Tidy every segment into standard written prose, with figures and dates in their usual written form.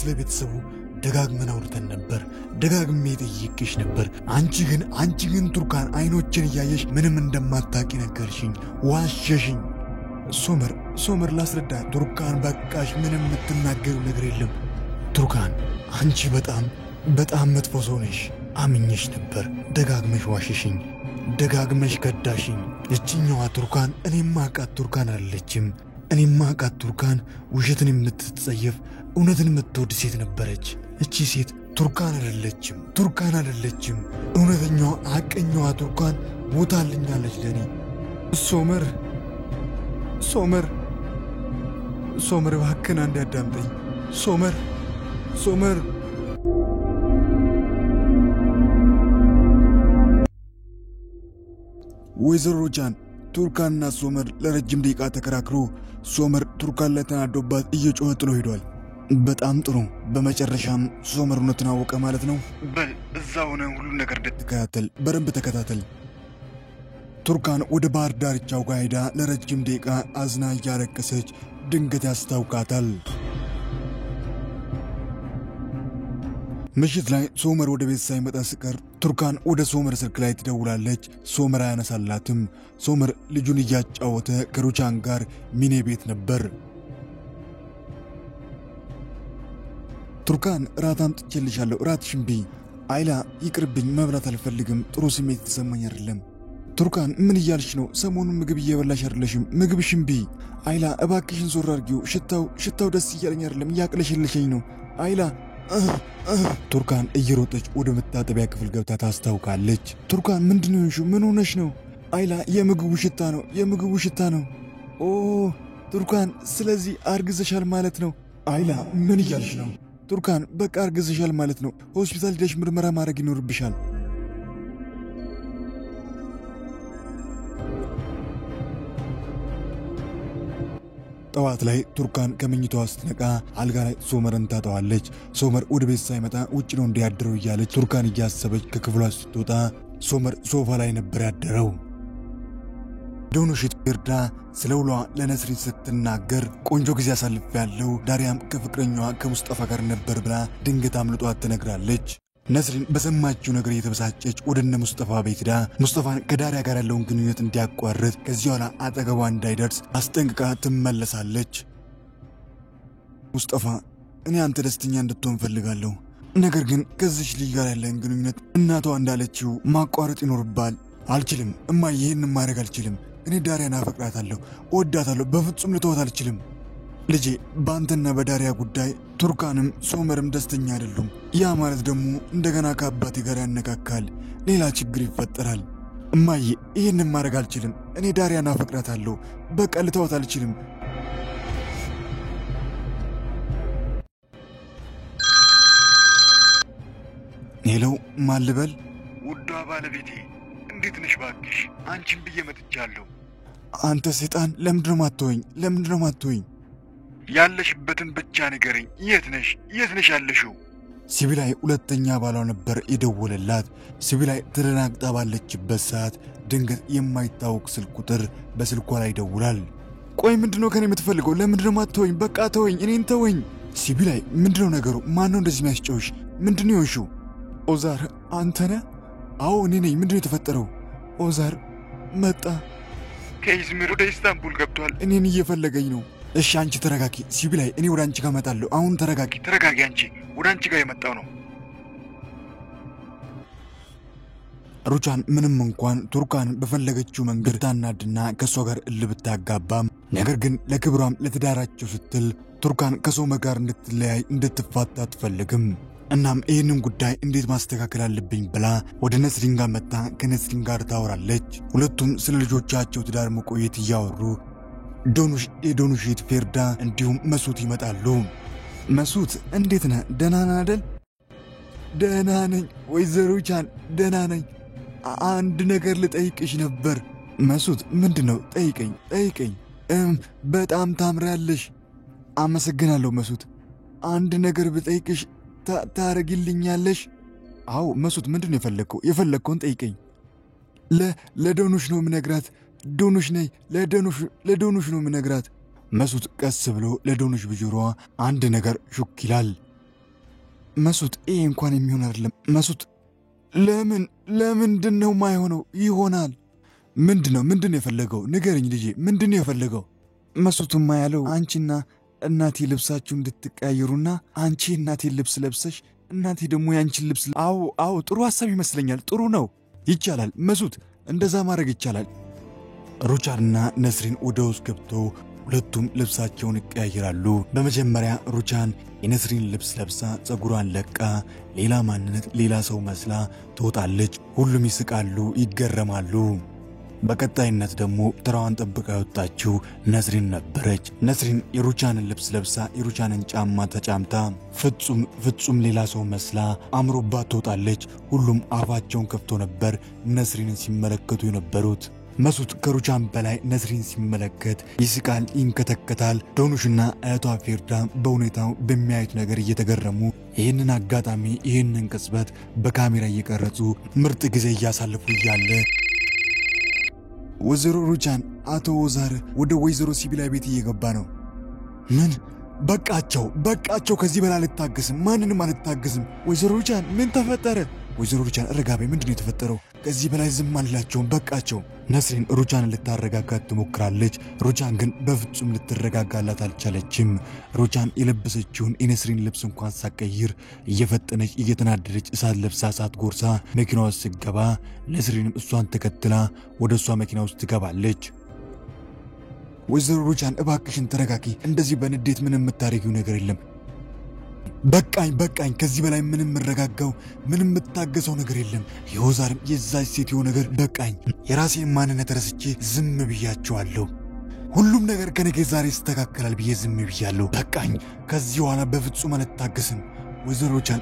ስለቤተሰቡ ደጋግመን አውርተን ነበር ደጋግሜ ጠይቄሽ ነበር አንቺ ግን ቱርካን አይኖችን ያያየሽ ምንም እንደማታቂ ነገርሽኝ ዋሸሽኝ ሶመር ላስረዳ ቱርካን በቃሽ ምንም የምትናገሩ ነገር የለም ቱርካን አንቺ በጣም መጥፎ ሰው ነሽ አምኜሽ ነበር ደጋግመሽ ዋሸሽኝ ደጋግመሽ ከዳሽኝ እቺኛዋ ቱርካን እኔማ አቃት ቱርካን አይደለችም እኔማ አቃት ቱርካን ውሸትን የምትጸየፍ እውነትን የምትወድ ሴት ነበረች እቺ ሴት ቱርካን አይደለችም እውነተኛዋ ሐቀኛዋ ቱርካን ሞታልኛለች ለኔ ሶመር እባክህን አንዴ አዳምጠኝ ሶመር ወይዘሮ ጃን ቱርካንና ሶመር ለረጅም ደቂቃ ተከራክሮ ሶመር ቱርካን ላይ ተናዶባት እየጮኸ ጥሎ ሄዷል በጣም ጥሩ በመጨረሻም ሶመር እውነቱን አወቀ ማለት ነው በል እዛው ነው ሁሉ ነገር ተከታተል በረንብ ተከታተል ቱርካን ወደ ባህር ዳርቻው ጋር ሄዳ ለረጅም ደቂቃ አዝና እያለቀሰች ድንገት ያስታውቃታል ምሽት ላይ ሶመር ወደ ቤት ሳይመጣ ሲቀር ቱርካን ወደ ሶመር ስልክ ላይ ትደውላለች ሶመር አያነሳላትም ሶመር ልጁን እያጫወተ ከሩቻን ጋር ሚኔ ቤት ነበር ቱርካን ራት አምጥቼልሻለሁ ራትሽን ብይ አይላ ይቅርብኝ መብላት አልፈልግም ጥሩ ስሜት ተሰማኝ አይደለም ቱርካን ምን እያልሽ ነው ሰሞኑን ምግብ እየበላሽ አይደለሽም ምግብሽን ብይ አይላ እባክሽን ዞር አድርጊው ሽታው ደስ እያለኝ አይደለም እያቅለሽልሽኝ ነው አይላ ቱርካን እየሮጠች ወደ መታጠቢያ ክፍል ገብታ ታስታውቃለች ቱርካን ምንድነው እንሹ ምን ሆነሽ ነው አይላ የምግቡ ሽታ ነው ኦ ቱርካን ስለዚህ አርግዘሻል ማለት ነው አይላ ምን እያልሽ ነው ቱርካን በቃ አርግዘሻል ማለት ነው ሆስፒታል ሄደሽ ምርመራ ማድረግ ይኖርብሻል ጠዋት ላይ ቱርካን ከመኝታዋ ስትነቃ አልጋ ላይ ሶመርን ታጣዋለች ሶመር ወደ ቤት ሳይመጣ ውጭ ነው እንዲያድረው እያለች ቱርካን እያሰበች ከክፍሏ ስትወጣ ሶመር ሶፋ ላይ ነበር ያደረው ዶኑሽት ይርዳ ስለውሏ ለነስሪን ስትናገር ቆንጆ ጊዜ አሳልፌያለሁ ዳሪያም ከፍቅረኛዋ ከሙስጠፋ ጋር ነበር ብላ ድንገት አምልጧት ትነግራለች ነስሪን በሰማችው ነገር እየተበሳጨች ወደነ ሙስጠፋ ቤት ሄዳ ሙስጠፋን ከዳሪያ ጋር ያለውን ግንኙነት እንዲያቋርጥ ከዚህ ኋላ አጠገቧ እንዳይደርስ አስጠንቅቃ ትመለሳለች ሙስጠፋ እኔ አንተ ደስተኛ እንድትሆን ፈልጋለሁ ነገር ግን ከዚህ ልጅ ጋር ያለን ግንኙነት እናቷ እንዳለችው ማቋረጥ ይኖርባል አልችልም እማዬ ይሄንን ማድረግ አልችልም እኔ ዳሪያን አፈቅራታለሁ እወዳታለሁ በፍጹም ልተዋት አልችልም ልጄ ባንተና በዳሪያ ጉዳይ ቱርካንም ሶመርም ደስተኛ አይደሉም ያ ማለት ደግሞ እንደገና ከአባቴ ጋር ያነካካል ሌላ ችግር ይፈጠራል እማዬ ይሄንን ማድረግ አልችልም እኔ ዳሪያን አፈቅራታለሁ በቃ ልተዋት አልችልም ሄሎ ማልበል ውዷ ባለቤቴ እንዴት ነሽ ባክሽ አንቺን ብዬ መጥቻለሁ አንተ ሰይጣን ለምንድነው ማትወኝ ያለሽበትን ብቻ ንገረኝ የት ነሽ ያለሽው ሲቢላይ ሁለተኛ ባሏ ነበር የደወለላት ሲቢላይ ተደናግጣ ባለችበት ሰዓት ድንገት የማይታወቅ ስልክ ቁጥር በስልኳ ላይ ደውላል ቆይ ምንድነው ከኔ የምትፈልገው ለምንድነው ማትወኝ በቃ ተወኝ እኔን ተወኝ ሲቢላይ ምንድነው ነገሩ ማን ነው እንደዚህ የሚያስጨውሽ ምንድነው ይሆንሽው ኦዛር አንተ ነህ አዎ እኔ ነኝ ምንድነው የተፈጠረው ኦዛር መጣ ከኢዝሚር ወደ ኢስታንቡል ገብቷል እኔን እየፈለገኝ ነው እሺ አንቺ ተረጋጊ ሲቢላይ እኔ ወደ አንቺ ጋር መጣለሁ አሁን ተረጋጊ አንቺ ወደ አንቺ ጋር የመጣው ነው ሩቻን ምንም እንኳን ቱርካን በፈለገችው መንገድ ታናድና ከሷ ጋር ልብታጋባም ነገር ግን ለክብሯም ለትዳራቸው ስትል ቱርካን ከሶመር ጋር እንድትለያይ እንድትፋታ አትፈልግም እናም ይሄንን ጉዳይ እንዴት ማስተካከል አለብኝ ብላ ወደ ነስሪን ጋር መጣ ከነስሪን ጋር ታወራለች ሁለቱም ስለ ልጆቻቸው ትዳር መቆየት ያወሩ ዶኑሽት ፌርዳ እንዲሁም መሱት ይመጣሉ መሱት እንዴት ነህ ደህና ነህ አይደል ደህና ነኝ ወይዘሮ ቻን ደህና ነኝ አንድ ነገር ልጠይቅሽ ነበር መሱት ምንድነው ጠይቀኝ በጣም ታምራለሽ አመሰግናለሁ መሱት አንድ ነገር ብጠይቅሽ ታረግልኛለሽ አው መሱት ምንድነው የፈለከውን ጠይቀኝ ለዶኑሽ ነው ምነግራት ዶኑሽ ነይ ለዶኑሽ ነው ምነግራት መሱት ቀስ ብሎ ለዶኑሽ በጆሮዋ አንድ ነገር ሹክ ይላል መስዑድ ይሄ እንኳን የሚሆን አይደለም መስዑድ ለምንድነው ማይሆነው ይሆናል ምንድነው የፈለገው ንገረኝ ልጄ ምንድነው የፈለገው መስዑድማ ያለው አንቺና እናቴ ልብሳችሁ እንድትቀያየሩና አንቺ እናቴ ልብስ ለብሰሽ እናቴ ደግሞ ያንቺን ልብስ አዎ ጥሩ ሐሳብ ይመስለኛል ጥሩ ነው ይቻላል መስዑድ እንደዛ ማድረግ ይቻላል ሩቻንና ነስሪን ወደ ውስጥ ገብተው ሁለቱም ልብሳቸውን ይቀያየራሉ በመጀመሪያ ሩቻን የነስሪን ልብስ ለብሳ ጸጉሯን ለቃ ሌላ ማንነት ሌላ ሰው መስላ ትወጣለች ሁሉም ይስቃሉ ይገረማሉ በቀጣይነት ደግሞ ተራዋን ጠብቃ ወጣችው ነስሪን ነበረች ነስሪን የሩቻንን ልብስ ለብሳ የሩቻንን ጫማ ተጫምታ ፍጹም ሌላ ሰው መስላ አምሮባት ትወጣለች ሁሉም አፋቸውን ከፍቶ ነበር ነስሪንን ሲመለከቱ የነበሩት መስዑድ ከሩቻን በላይ ነስሪን ሲመለከት ይስቃል ይንከተከታል ዶኑሽና አያቷ ፌርዳ በሁኔታው በሚያዩት ነገር እየተገረሙ ይህንን አጋጣሚ ይህንን ቅጽበት በካሜራ እየቀረጹ ምርጥ ጊዜ እያሳለፉ እያለ ወይዘሮ ሩቻን አቶ ወዛር ወደ ወይዘሮ ሲቢላ ቤት እየገባ ነው ምን በቃቸው ከዚህ በላይ አልታገስም ማንንም አልታገስም ወይዘሮ ሩቻን ምን ተፈጠረ ወይዘሮ ሩቻን ረጋቤ ምንድነው የተፈጠረው ከዚህ በላይ ዝም አንላቸውም በቃቸው ነስሪን ሩቻን ልታረጋጋት ትሞክራለች ሩቻን ግን በፍጹም ልትረጋጋላት አልቻለችም ሩቻን የለበሰችውን የነስሪን ልብስ እንኳን ሳትቀይር እየፈጠነች እየተናደደች እሳት ለብሳ እሳት ጎርሳ መኪናዋ ውስጥ ገባ ነስሪንም እሷን ተከትላ ወደ እሷ መኪና ውስጥ ትገባለች ወይዘሮ ሩቻን እባክሽን ተረጋጊ እንደዚህ በንዴት ምንም የምታረጊው ነገር የለም በቃኝ ከዚህ በላይ ምንም መረጋጋው ምንም መታገሰው ነገር የለም የወዛርም የዛች ሴት ነገር በቃኝ የራሴን ማንነት ረስቼ ዝም ብያቸዋለሁ ሁሉም ነገር ከነገ ዛሬ ይስተካከላል ብዬ ዝም ብያለሁ በቃኝ ከዚህ ኋላ በፍጹም አልታገስም ወይዘሮ ሩቻን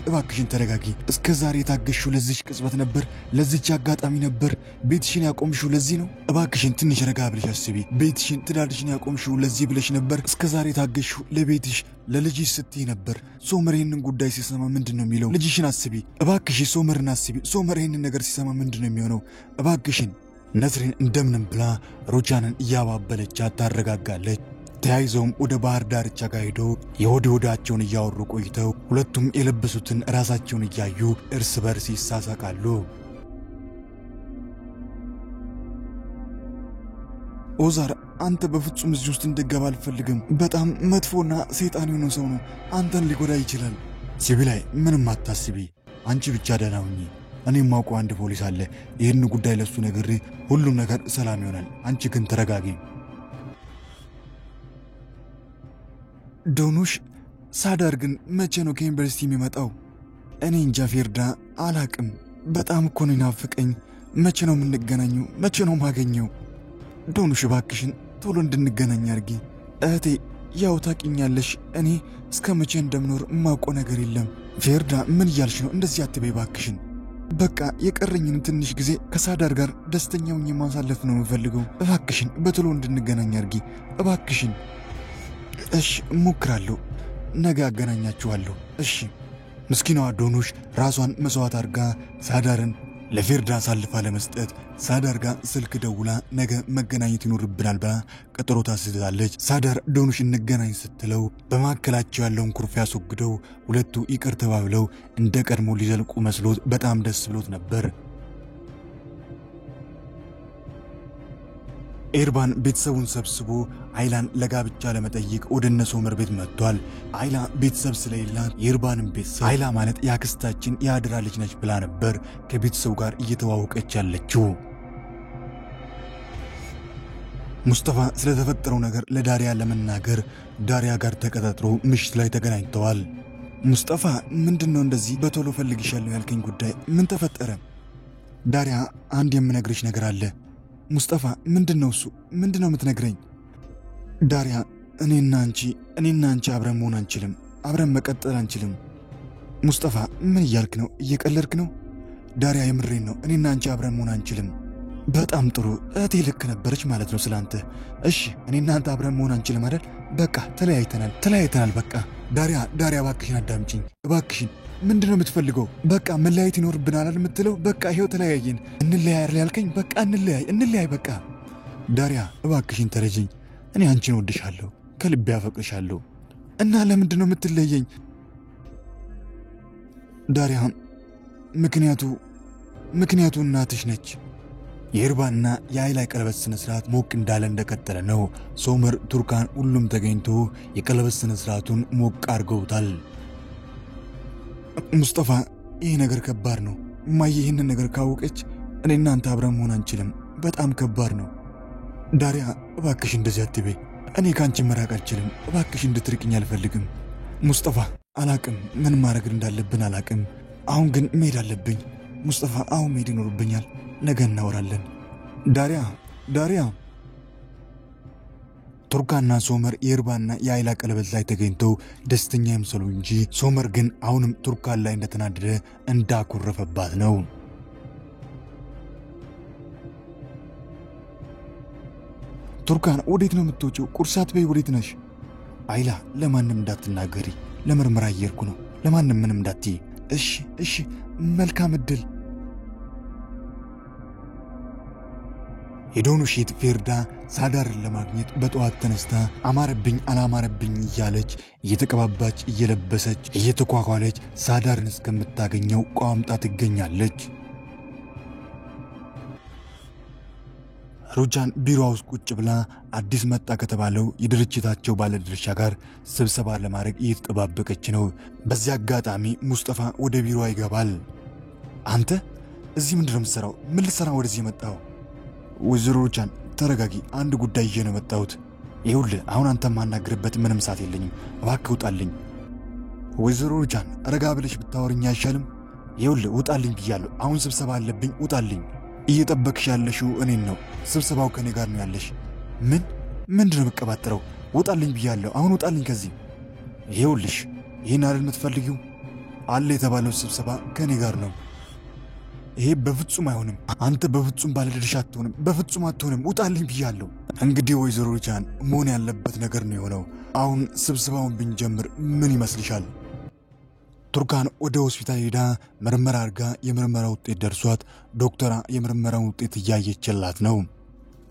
እባክሽን ተረጋጊ እስከ ዛሬ ታገሽው ለዚች ቅጽበት ነበር ለዚች አጋጣሚ ነበር ቤትሽን ያቆምሽው ለዚህ ነው እባክሽን ትንሽ ረጋ ብለሽ አስቢ ቤትሽን ትዳርሽን ያቆምሽው ለዚህ ብለሽ ነበር እስከ ዛሬ ታገሽው ለቤትሽ ለልጅሽ ስትይ ነበር ሶመርን ጉዳይ ሲሰማ ምንድነው የሚለው ልጅሽን አስቢ እባክሽ ሶመርን አስቢ ሶመርን ነገር ሲሰማ ምንድነው የሚሆነው እባክሽን ነስሪን እንደምንም ብላ ሩቻንን እያባበለቻት ታረጋጋለች ተያይዘውም ወደ ባህር ዳርቻ ጋር ሄደው የወዳቸውን እያወሩ ቆይተው ሁለቱም የለበሱትን ራሳቸውን እያዩ እርስ በርስ ይሳሳቃሉ ኦዛር አንተ በፍጹም እዚህ ውስጥ እንድትገባ አልፈልግም በጣም መጥፎና ሰይጣን የሆነ ሰው ነው አንተን ሊጎዳ ይችላል ሲቢላይ ምንም አታስቢ አንቺ ብቻ ደህና ሁኚ እኔም ማውቀው አንድ ፖሊስ አለ ይሄን ጉዳይ ለሱ ነግሬ ሁሉም ነገር ሰላም ይሆናል አንቺ ግን ተረጋጊ ዶኑሽ ሳዳር ግን መቼ ነው ከዩኒቨርሲቲ የሚመጣው እኔ እንጃ ፌርዳ አላቅም በጣም እኮ ነው ናፍቀኝ መቼ ነው የምንገናኘው መቼ ነው ማገኘው ዶኑሽ እባክሽን ቶሎ እንድንገናኝ አድርጊ እህቴ ያው ታውቂኛለሽ እኔ እስከ መቼ እንደምኖር ማውቀው ነገር የለም ፌርዳ ምን እያልሽ ነው እንደዚህ አትበይ እባክሽን በቃ የቀረኝን ትንሽ ጊዜ ከሳዳር ጋር ደስተኛ ሆኜ ማሳለፍ ነው የምፈልገው እባክሽን በቶሎ እንድንገናኝ አድርጊ እባክሽን እሺ ሞክራለሁ ነገ አገናኛችኋለሁ እሺ ምስኪናዋ ዶኑሽ ራሷን መስዋዕት አድርጋ ሳዳርን ለፌርዳ አሳልፋ ለመስጠት ሳዳር ጋር ስልክ ደውላ ነገ መገናኘት ይኖርብናል ብላ ቀጠሮ ታስይዛለች ሳዳር ዶኑሽ እንገናኝ ስትለው በማከላቸው ያለውን ኩርፊያ አስወግደው ሁለቱ ይቅር ተባብለው እንደ ቀድሞ ሊዘልቁ መስሎት በጣም ደስ ብሎት ነበር ኤርባን ቤተሰቡን ሰብስቦ አይላን ለጋብቻ ለመጠየቅ ወደ ሶመር ቤት መጥቷል አይላ ቤተሰብ ስለሌላት የኤርባንን ቤተሰብ አይላ ማለት ያክስታችን ያድራ ልጅ ነች ብላ ነበር ከቤተሰቡ ጋር እየተዋወቀች ያለችው ሙስጠፋ ስለተፈጠረው ነገር ለዳሪያ ለመናገር ዳሪያ ጋር ተቀጣጥሮ ምሽት ላይ ተገናኝተዋል ሙስጠፋ ምንድነው እንደዚህ በቶሎ ፈልግሻለሁ ያልከኝ ጉዳይ ምን ተፈጠረ ዳሪያ አንድ የምነግርሽ ነገር አለ ሙስጠፋ ምንድነው እሱ ምንድነው የምትነግረኝ ዳሪያ እኔና አንቺ አብረን መሆን አንችልም አብረን መቀጠል አንችልም ሙስጠፋ ምን እያልክ ነው እየቀለድክ ነው ዳሪያ የምሬን ነው እኔና አንቺ አብረን መሆን አንችልም በጣም ጥሩ እህቴ ልክ ነበረች ማለት ነው ስላንተ እሺ እኔና አንተ አብረን መሆን አንችልም አይደል በቃ ተለያይተናል በቃ ዳሪያ እባክሽን አዳምጪኝ እባክሽን ምንድነው የምትፈልገው በቃ መለያየት ይኖርብናል አይደል የምትለው በቃ ይሄው ተለያየን እንለያይ ያልከኝ በቃ እንለያይ በቃ ዳሪያ እባክሽን ተረጂኝ እኔ አንቺን ወድሻለሁ ከልቤ አፈቅርሻለሁ እና ለምንድነው የምትለየኝ ዳሪያ ምክንያቱ እናትሽ ነች። የኢርባንና የአይላ ቀለበት ስነ ስርዓት ሞቅ እንዳለ እንደቀጠለ ነው። ሶመር ቱርካን ሁሉም ተገኝቶ የቀለበት ስነ ስርዓቱን ሞቅ አድርገውታል። ሙስጠፋ ይህ ነገር ከባድ ነው። እማዬ ይህንን ነገር ካወቀች እኔ እናንተ አብረን መሆን አንችልም። በጣም ከባድ ነው። ዳሪያ እባክሽ እንደዚህ አትበይ። እኔ ካንቺ መራቅ አልችልም። እባክሽ እንድትርቅኝ አልፈልግም። ሙስጠፋ አላቅም ምን ማድረግ እንዳለብን አላቅም። አሁን ግን መሄድ አለብኝ። ሙስጠፋ አሁን መሄድ ይኖርብኛል። ነገ እናወራለን። ዳሪያ ቱርካንና ሶመር የኢርባንና የአይላ ቀለበት ላይ ተገኝተው ደስተኛ ይምሰሉ እንጂ ሶመር ግን አሁንም ቱርካን ላይ እንደተናደደ እንዳኮረፈባት ነው። ቱርካን ወዴት ነው የምትወጪው? ቁርሳት በይ። ወዴት ነሽ? አይላ ለማንም እንዳትናገሪ። ለምርመራ እየሄድኩ ነው። ለማንም ምንም እንዳትይ። እሺ መልካም እድል። የዶኑሽት ፌርዳ ሳዳርን ለማግኘት በጠዋት ተነስታ አማረብኝ አላማረብኝ እያለች እየተቀባባች እየለበሰች እየተኳኳለች ሳዳርን እስከምታገኘው ቋምጣ ትገኛለች። ሩጃን ቢሮ ውስጥ ቁጭ ብላ አዲስ መጣ ከተባለው የድርጅታቸው ባለድርሻ ጋር ስብሰባ ለማድረግ እየተጠባበቀች ነው። በዚህ አጋጣሚ ሙስጠፋ ወደ ቢሮ ይገባል። አንተ እዚህ ምንድነው የምትሰራው? ምን ልትሰራ ወደዚህ መጣው? ወይዘሮ ሩጃን ተረጋጊ፣ አንድ ጉዳይ ይዤ ነው መጣሁት። ይኸውልህ አሁን አንተ ማናገርበት ምንም ሰዓት የለኝም፣ እባክህ ውጣልኝ። ወይዘሮ ሩጃን ረጋ ብለሽ ብታወሪኝ አይሻልም? ይኸውልህ ውጣልኝ ብያለሁ። አሁን ስብሰባ አለብኝ፣ ውጣልኝ። እየጠበቅሽ ያለሽው እኔን ነው። ስብሰባው ከኔ ጋር ነው ያለሽ። ምንድነው መቀባጥረው? ውጣልኝ ብያለሁ። አሁን ውጣልኝ ከዚህ። ይኸውልሽ ይህን አይደል የምትፈልጊው? አለ የተባለው ስብሰባ ከኔ ጋር ነው። ይሄ በፍጹም አይሆንም። አንተ በፍጹም ባለድርሻ አትሆንም። በፍጹም አትሆንም። ውጣልኝ ብያለሁ። እንግዲህ ወይዘሮ ሩጃን መሆን ያለበት ነገር ነው የሆነው። አሁን ስብሰባውን ብንጀምር ምን ይመስልሻል? ቱርካን ወደ ሆስፒታል ሄዳ ምርመራ አድርጋ የምርመራ ውጤት ደርሷት ዶክተሯ የምርመራውን ውጤት እያየችላት ነው።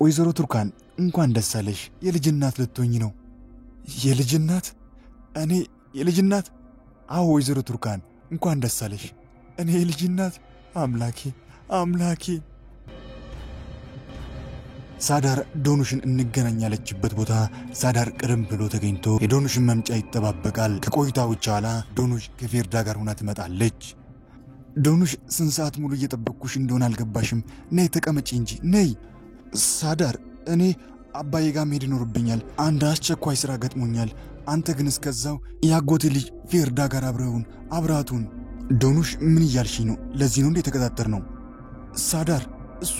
ወይዘሮ ቱርካን እንኳን ደስ አለሽ። የልጅ እናት ልትሆኚ ነው። የልጅ እናት? እኔ የልጅ እናት? አዎ ወይዘሮ ቱርካን እንኳን ደስ አለሽ። እኔ የልጅ እናት? አምላኬ። ሳዳር ዶኑሽን እንገናኛለችበት ቦታ ሳዳር ቀደም ብሎ ተገኝቶ የዶኑሽን መምጫ ይጠባበቃል። ከቆይታው በኋላ ዶኑሽ ከፌርዳ ጋር ሆና ትመጣለች። ዶኑሽ ስንት ሰዓት ሙሉ እየጠበቅኩሽ እንደሆነ አልገባሽም? ነይ ተቀመጪ እንጂ ነይ። ሳዳር እኔ አባዬ ጋር መሄድ ይኖርብኛል። አንድ አስቸኳይ ሥራ ገጥሞኛል። አንተ ግን እስከዛው የአጎቴ ልጅ ፌርዳ ጋር አብራቱን። ዶኑሽ ምን እያልሽኝ ነው? ለዚህ ነው እንዴ ተቀጣጠር ነው? ሳዳር እሷ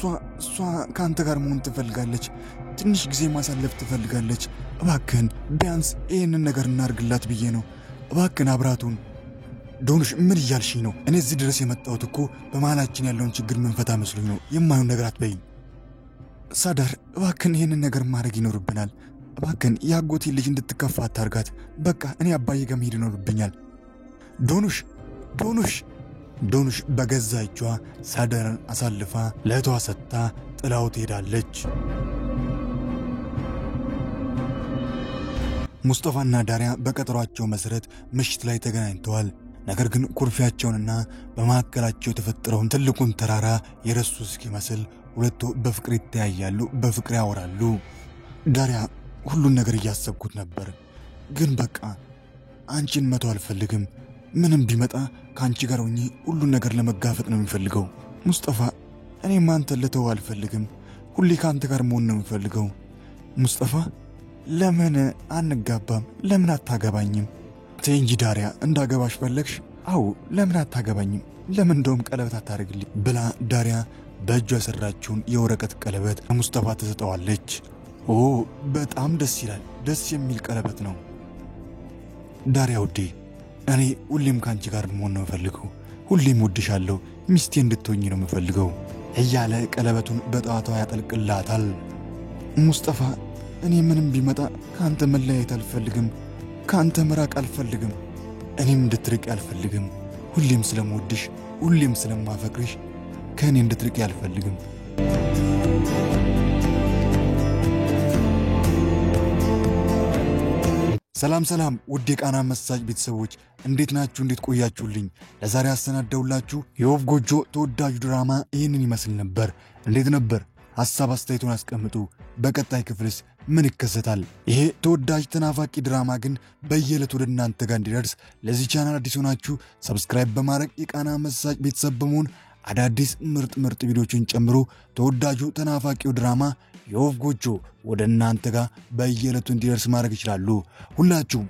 ከአንተ ጋር መሆን ትፈልጋለች። ትንሽ ጊዜ ማሳለፍ ትፈልጋለች። እባክህን ቢያንስ ይህንን ነገር እናርግላት ብዬ ነው። እባክህን አብራቱን። ዶኑሽ ምን እያልሽኝ ነው? እኔ እዚህ ድረስ የመጣሁት እኮ በመሃላችን ያለውን ችግር መንፈታ መስሎኝ ነው። የማይሆን ነገር አትበይኝ። ሳዳር እባክህን ይህንን ነገር ማድረግ ይኖርብናል። እባክህን የአጎቴ ልጅ እንድትከፋ አታርጋት። በቃ እኔ አባዬ ጋር መሄድ ይኖርብኛል። ዶኑሽ በገዛ እጇ ሳዳርን አሳልፋ ለእህቷ ሰጥታ ጥላው ትሄዳለች። ሙስጠፋና ዳሪያ በቀጠሯቸው መሰረት ምሽት ላይ ተገናኝተዋል። ነገር ግን ኩርፊያቸውንና በመካከላቸው የተፈጠረውን ትልቁን ተራራ የረሱ እስኪመስል ሁለቱ በፍቅር ይተያያሉ፣ በፍቅር ያወራሉ። ዳሪያ ሁሉን ነገር እያሰብኩት ነበር፣ ግን በቃ አንቺን መተው አልፈልግም። ምንም ቢመጣ ካንቺ ጋር ሆኜ ሁሉን ነገር ለመጋፈጥ ነው የሚፈልገው። ሙስጠፋ እኔም አንተን ልተው አልፈልግም። ሁሌ ካንተ ጋር መሆን ነው የሚፈልገው። ሙስጠፋ ለምን አንጋባም? ለምን አታገባኝም? ተይ እንጂ ዳሪያ፣ እንዳገባሽ ፈለግሽ? አዎ ለምን አታገባኝም? ለምን እንደውም ቀለበት አታደርግልኝ? ብላ ዳሪያ በእጇ የሰራችውን የወረቀት ቀለበት ለሙስጠፋ ትሰጠዋለች። ኦ በጣም ደስ ይላል። ደስ የሚል ቀለበት ነው። ዳሪያ ውዴ፣ እኔ ሁሌም ካንቺ ጋር መሆን ነው የምፈልገው። ሁሌም ወድሻለሁ፣ ሚስቴ እንድትሆኚ ነው የምፈልገው እያለ ቀለበቱን በጣቷ ያጠልቅላታል። ሙስጠፋ እኔ ምንም ቢመጣ ካንተ መለያየት አልፈልግም። ካንተ መራቅ አልፈልግም። እኔም እንድትርቂ አልፈልግም። ሁሌም ስለምወድሽ፣ ሁሌም ስለማፈቅርሽ ከእኔ እንድትርቂ አልፈልግም። ሰላም ውድ የቃና መሳጭ ቤተሰቦች እንዴት ናችሁ? እንዴት ቆያችሁልኝ? ለዛሬ አሰናዳውላችሁ የወፍ ጎጆ ተወዳጁ ድራማ ይህንን ይመስል ነበር። እንዴት ነበር? ሐሳብ አስተያየቱን አስቀምጡ። በቀጣይ ክፍልስ ምን ይከሰታል? ይሄ ተወዳጅ ተናፋቂ ድራማ ግን በየዕለቱ ወደ እናንተ ጋር እንዲደርስ ለዚህ ቻናል አዲስ ሆናችሁ ሰብስክራይብ በማድረግ የቃና መሳጭ ቤተሰብ በመሆን አዳዲስ ምርጥ ቪዲዮችን ጨምሮ ተወዳጁ ተናፋቂው ድራማ የወፍ ጎጆ ወደ እናንተ ጋር በየዕለቱ እንዲደርስ ማድረግ ይችላሉ።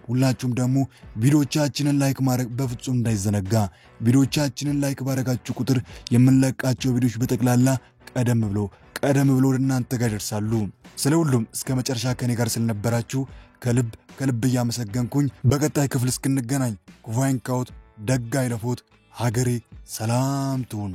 ሁላችሁም ደግሞ ቪዲዮቻችንን ላይክ ማድረግ በፍጹም እንዳይዘነጋ። ቪዲዮቻችንን ላይክ ባደረጋችሁ ቁጥር የምንለቃቸው ቪዲዮች በጠቅላላ ቀደም ብሎ ወደ እናንተ ጋር ይደርሳሉ። ስለሁሉም እስከ መጨረሻ ከኔ ጋር ስለነበራችሁ ከልብ እያመሰገንኩኝ በቀጣይ ክፍል እስክንገናኝ ክፉ አይንካዎት፣ ደግ አይለፎት፣ ሀገሬ ሰላም ትሁን።